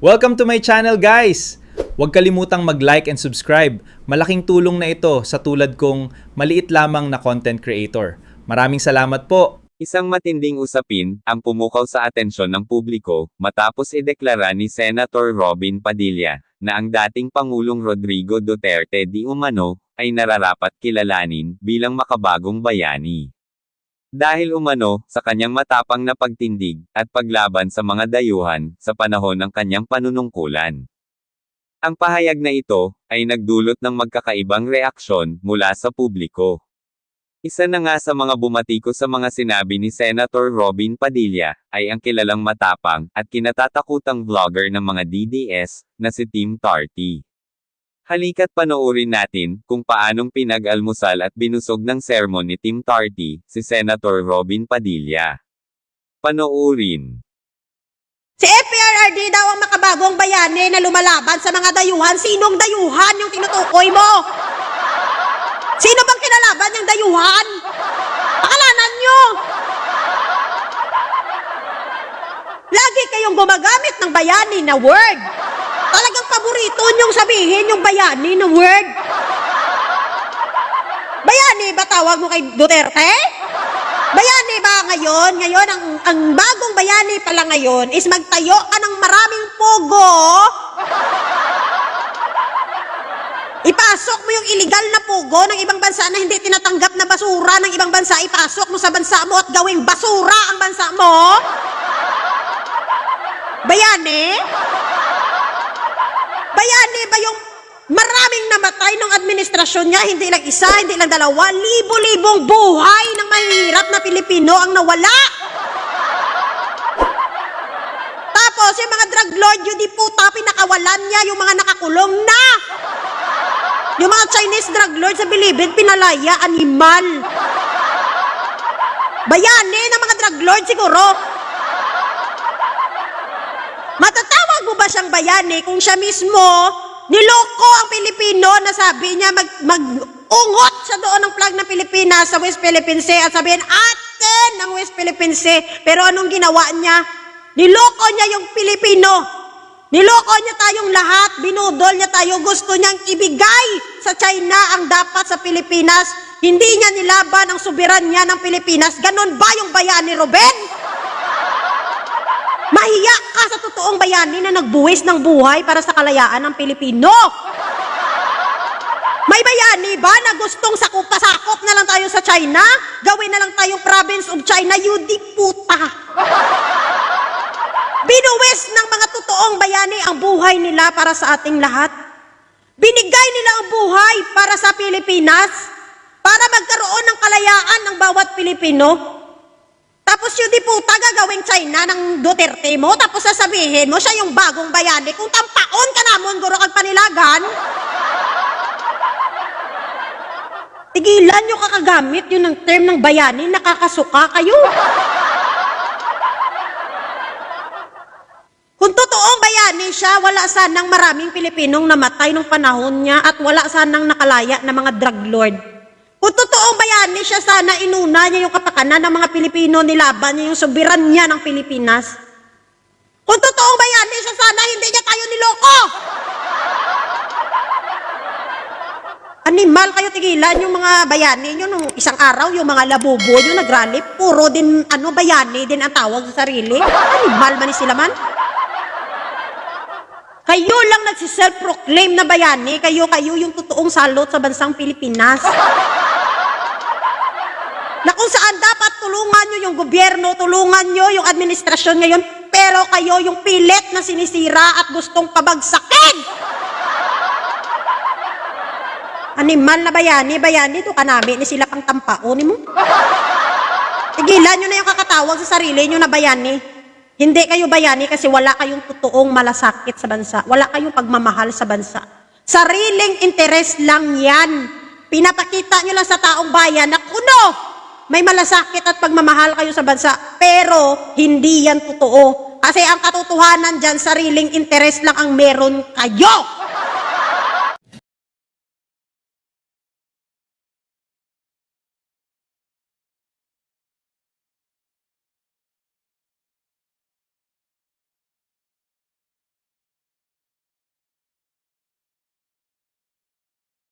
Welcome to my channel, guys! Huwag kalimutang mag-like and subscribe. Malaking tulong na ito sa tulad kong maliit lamang na content creator. Maraming salamat po! Isang matinding usapin ang pumukaw sa atensyon ng publiko matapos ideklara ni Senator Robin Padilla na ang dating Pangulong Rodrigo Duterte di umano ay nararapat kilalanin bilang makabagong bayani. Dahil umano sa kanyang matapang na pagtindig at paglaban sa mga dayuhan sa panahon ng kanyang panunungkulan. Ang pahayag na ito ay nagdulot ng magkakaibang reaksyon mula sa publiko. Isa na nga sa mga bumatiko sa mga sinabi ni Senator Robin Padilla ay ang kilalang matapang at kinatatakutang vlogger ng mga DDS na si Team Tarty. Halika't panoorin natin kung paanong pinag-almusal at binusog ng sermon ni Team Tarty si Senator Robin Padilla. Panoorin. Si FPRRD daw ang makabagong bayani na lumalaban sa mga dayuhan. Sinong dayuhan yung tinutukoy mo? Sino bang kinalaban yung dayuhan? Pakalanan nyo! Lagi kayong gumagamit ng bayani na word. Talagang paborito nyong sabihin yung bayani na word. Bayani ba tawag mo kay Duterte? Bayani ba ngayon? Ngayon, ang bagong bayani pala ngayon is magtayo ka ng maraming pugo. Ipasok mo yung illegal na pugo ng ibang bansa na hindi tinatanggap na basura ng ibang bansa. Ipasok mo sa bansa mo at gawing basura ang bansa mo. Bayani? Bayani ba yung maraming namatay ng administrasyon niya? Hindi lang isa, hindi lang dalawa. Libo-libong buhay ng mahirap na Pilipino ang nawala. Tapos yung mga drug lord, yun di puta, pinakawalan niya yung mga nakakulong na. Yung mga Chinese drug lord sa Bilibid, pinalaya, animal. Bayani ng mga drug lord siguro. Matatawag mo ba siyang bayani kung siya mismo niloko ang Pilipino na sabi niya mag-ungot siya doon ng flag ng Pilipinas sa West Philippine Sea at sabihin, atin ng West Philippine Sea. Pero anong ginawa niya? Niloko niya yung Pilipino. Niloko niya tayong lahat. Binudol niya tayo. Gusto niyang ibigay sa China ang dapat sa Pilipinas. Hindi niya nilaban ang soberanya ng Pilipinas. Ganon ba yung bayani, Ruben? Mahiya ka sa totoong bayani na nagbuwis ng buhay para sa kalayaan ng Pilipino. May bayani ba na gustong sakop na lang tayo sa China? Gawin na lang tayong province of China? Yudi puta. Binuwis ng mga totoong bayani ang buhay nila para sa ating lahat. Binigay nila ang buhay para sa Pilipinas, para magkaroon ng kalayaan ng bawat Pilipino. Tapos yun di puta gagawing China ng Duterte mo, tapos sasabihin mo siya yung bagong bayani. Kung tampaon ka namon, guro kag panilagan. Tigilan nyo kakagamit yun ng term ng bayani, nakakasuka kayo. Kung totoong bayani siya, wala sanang maraming Pilipinong namatay nung panahon niya at wala sanang nakalaya na mga drug lord. Kung totoong bayani siya, sana inuna niya yung kapakanan ng mga Pilipino, nilaban niya yung soberanya ng Pilipinas. Kung totoong bayani siya, sana hindi niya tayo niloko. Animal kayo, tigilan yung mga bayani nyo nung isang araw, yung mga labubo yung nagrally, puro din bayani din ang tawag sa sarili. Animal man sila man. Kayo lang nagsiself-proclaim na bayani, kayo yung totoong salot sa bansang Pilipinas. Na kung saan dapat tulungan nyo yung gobyerno, tulungan nyo yung administrasyon ngayon, pero kayo yung pilit na sinisira at gustong pabagsakin. Animal na bayani, ito kanami ni sila pang tampaon mo. Tigilan nyo na yung kakatawag sa sarili nyo na bayani. Hindi kayo bayani kasi wala kayong totoong malasakit sa bansa. Wala kayong pagmamahal sa bansa. Sariling interes lang yan. Pinapakita nyo lang sa taong bayan na kuno, may malasakit at pagmamahal kayo sa bansa, pero hindi yan totoo. Kasi ang katotohanan dyan, sariling interes lang ang meron kayo.